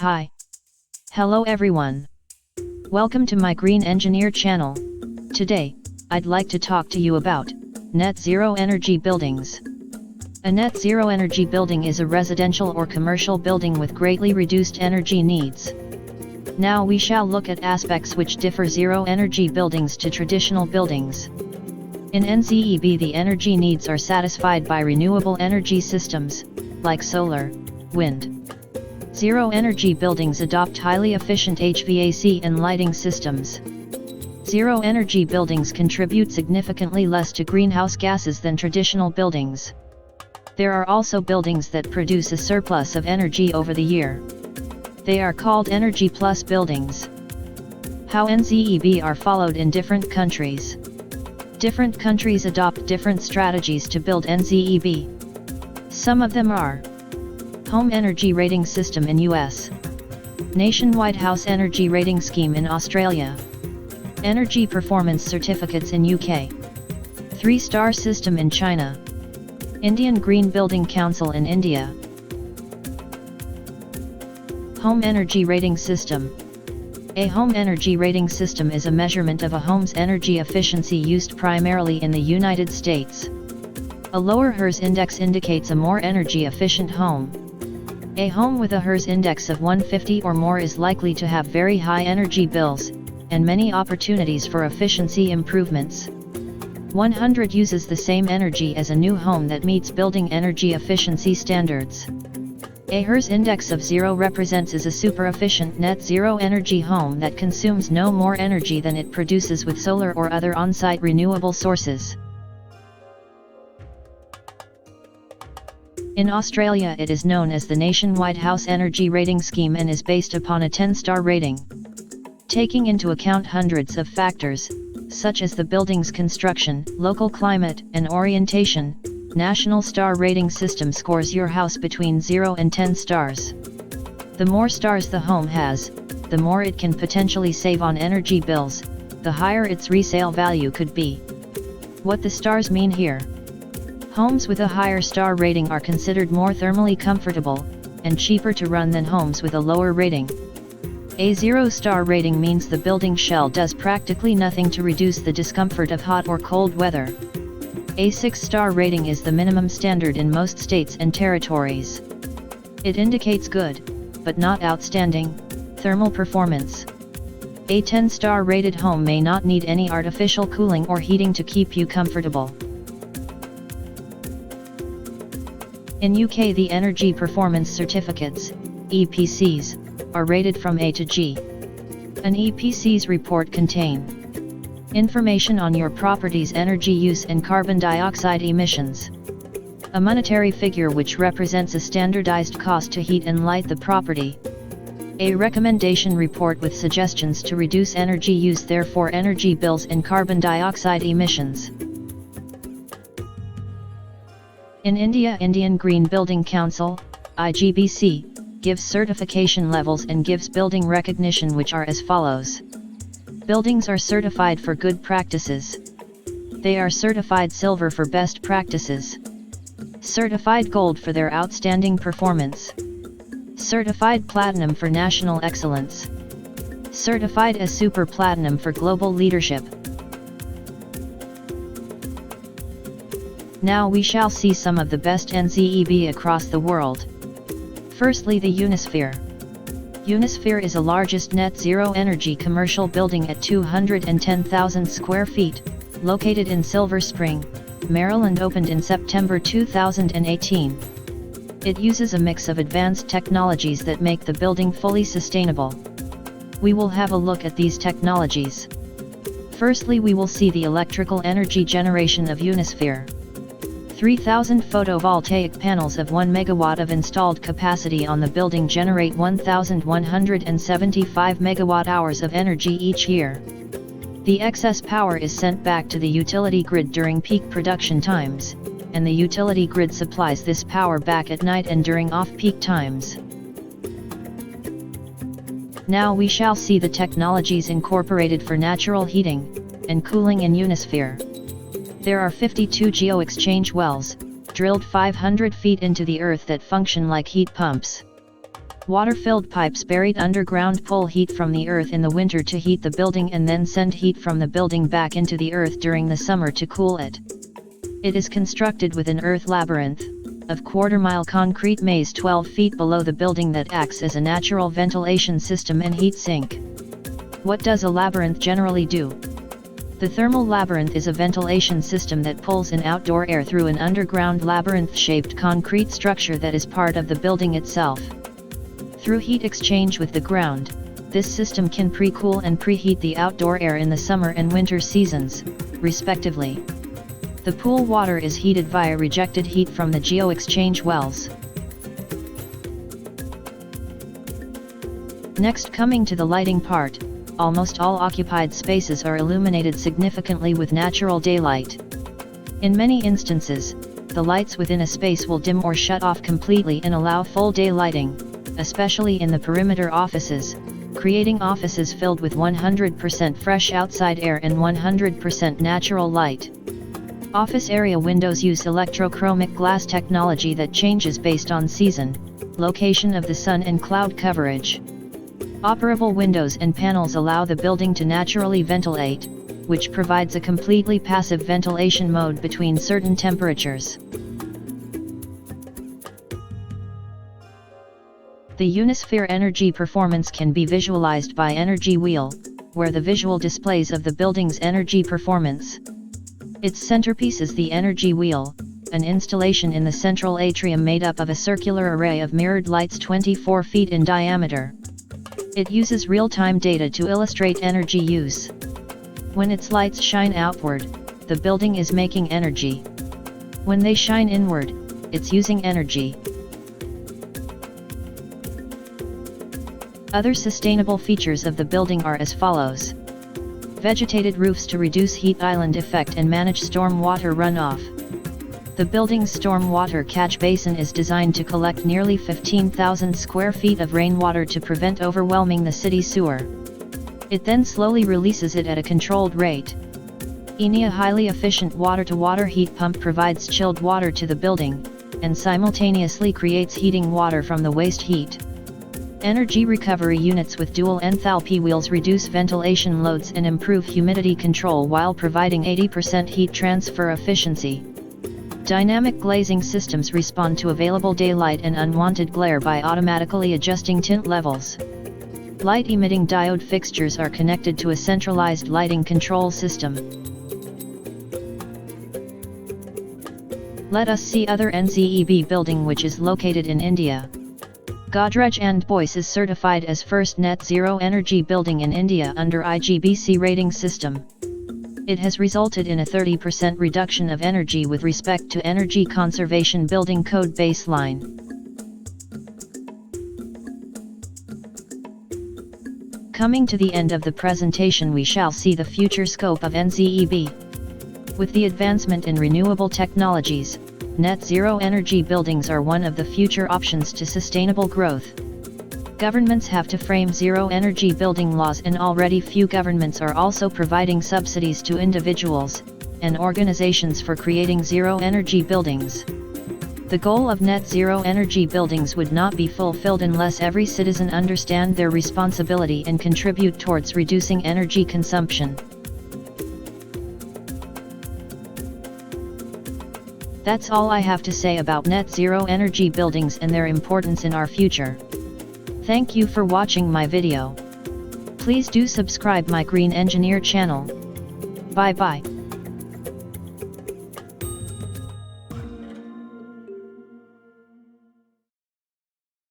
Hi. Hello everyone. Welcome to my Green Engineer channel. Today, I'd like to talk to you about net zero energy buildings. A net zero energy building is a residential or commercial building with greatly reduced energy needs. Now we shall look at aspects which differ zero energy buildings to traditional buildings. In NZEB, the energy needs are satisfied by renewable energy systems, like solar, wind. Zero energy buildings adopt highly efficient HVAC and lighting systems. Zero energy buildings contribute significantly less to greenhouse gases than traditional buildings. There are also buildings that produce a surplus of energy over the year. They are called Energy Plus buildings. How NZEB are followed in different countries. Different countries adopt different strategies to build NZEB. Some of them are Home Energy Rating System in US, Nationwide House Energy Rating Scheme in Australia, Energy Performance Certificates in UK, 3-star system in China, Indian Green Building Council in India. Home Energy Rating System. A home energy rating system is a measurement of a home's energy efficiency used primarily in the United States. A lower HERS index indicates a more energy efficient home. A home with a HERS index of 150 or more is likely to have very high energy bills, and many opportunities for efficiency improvements. 100 uses the same energy as a new home that meets building energy efficiency standards. A HERS index of 0 represents as a super-efficient net zero energy home that consumes no more energy than it produces with solar or other on-site renewable sources. In Australia, it is known as the Nationwide House Energy Rating Scheme and is based upon a 10-star rating. Taking into account hundreds of factors, such as the building's construction, local climate, and orientation, National Star Rating System scores your house between 0 and 10 stars. The more stars the home has, the more it can potentially save on energy bills, the higher its resale value could be. What the stars mean here? Homes with a higher star rating are considered more thermally comfortable, and cheaper to run than homes with a lower rating. A 0-star rating means the building shell does practically nothing to reduce the discomfort of hot or cold weather. A 6-star rating is the minimum standard in most states and territories. It indicates good, but not outstanding, thermal performance. A 10-star rated home may not need any artificial cooling or heating to keep you comfortable. In UK, the Energy Performance Certificates, EPCs, are rated from A to G. An EPC's report contains information on your property's energy use and carbon dioxide emissions, a monetary figure which represents a standardized cost to heat and light the property, a recommendation report with suggestions to reduce energy use, therefore energy bills and carbon dioxide emissions. In India, Indian Green Building Council, IGBC, gives certification levels and gives building recognition which are as follows. Buildings are certified for good practices. They are certified silver for best practices. Certified gold for their outstanding performance. Certified platinum for national excellence. Certified as super platinum for global leadership. Now we shall see some of the best NZEB across the world. Firstly, the Unisphere. Unisphere is the largest net zero energy commercial building at 210,000 square feet, located in Silver Spring, Maryland, opened in September 2018. It uses a mix of advanced technologies that make the building fully sustainable. We will have a look at these technologies. Firstly, we will see the electrical energy generation of Unisphere. 3,000 photovoltaic panels of 1 megawatt of installed capacity on the building generate 1,175 megawatt-hours of energy each year. The excess power is sent back to the utility grid during peak production times, and the utility grid supplies this power back at night and during off-peak times. Now we shall see the technologies incorporated for natural heating and cooling in Unisphere. There are 52 geo-exchange wells, drilled 500 feet into the earth that function like heat pumps. water-filled pipes buried underground pull heat from the earth in the winter to heat the building and then send heat from the building back into the earth during the summer to cool it. It is constructed with an earth labyrinth of quarter-mile concrete maze 12 feet below the building that acts as a natural ventilation system and heat sink. What does a labyrinth generally do? The thermal labyrinth is a ventilation system that pulls in outdoor air through an underground labyrinth-shaped concrete structure that is part of the building itself. Through heat exchange with the ground, this system can pre-cool and preheat the outdoor air in the summer and winter seasons, respectively. The pool water is heated via rejected heat from the geo-exchange wells. Next, coming to the lighting part, almost all occupied spaces are illuminated significantly with natural daylight. In many instances, the lights within a space will dim or shut off completely and allow full day lighting, especially in the perimeter offices, creating offices filled with 100% fresh outside air and 100% natural light. Office area windows use electrochromic glass technology that changes based on season, location of the sun and cloud coverage. Operable windows and panels allow the building to naturally ventilate, which provides a completely passive ventilation mode between certain temperatures. The Unisphere energy performance can be visualized by Energy Wheel, where the visual displays of the building's energy performance. Its centerpiece is the Energy Wheel, an installation in the central atrium made up of a circular array of mirrored lights 24 feet in diameter. It uses real-time data to illustrate energy use. When its lights shine outward, the building is making energy. When they shine inward, it's using energy. Other sustainable features of the building are as follows. Vegetated roofs to reduce heat island effect and manage storm water runoff. The building's storm water catch basin is designed to collect nearly 15,000 square feet of rainwater to prevent overwhelming the city sewer. It then slowly releases it at a controlled rate. A highly efficient water-to-water heat pump provides chilled water to the building, and simultaneously creates heating water from the waste heat. Energy recovery units with dual enthalpy wheels reduce ventilation loads and improve humidity control while providing 80% heat transfer efficiency. Dynamic glazing systems respond to available daylight and unwanted glare by automatically adjusting tint levels. Light-emitting diode fixtures are connected to a centralized lighting control system. Let us see other NZEB building which is located in India. Godrej and Boyce is certified as first net zero energy building in India under IGBC rating system. It has resulted in a 30% reduction of energy with respect to Energy Conservation Building Code baseline. Coming to the end of the presentation, we shall see the future scope of NZEB. With the advancement in renewable technologies, net zero energy buildings are one of the future options to sustainable growth. Governments have to frame zero energy building laws, and already few governments are also providing subsidies to individuals and organizations for creating zero energy buildings. The goal of net zero energy buildings would not be fulfilled unless every citizen understands their responsibility and contribute towards reducing energy consumption. That's all I have to say about net zero energy buildings and their importance in our future. Thank you for watching my video. Please do subscribe my Green Engineer channel. Bye bye.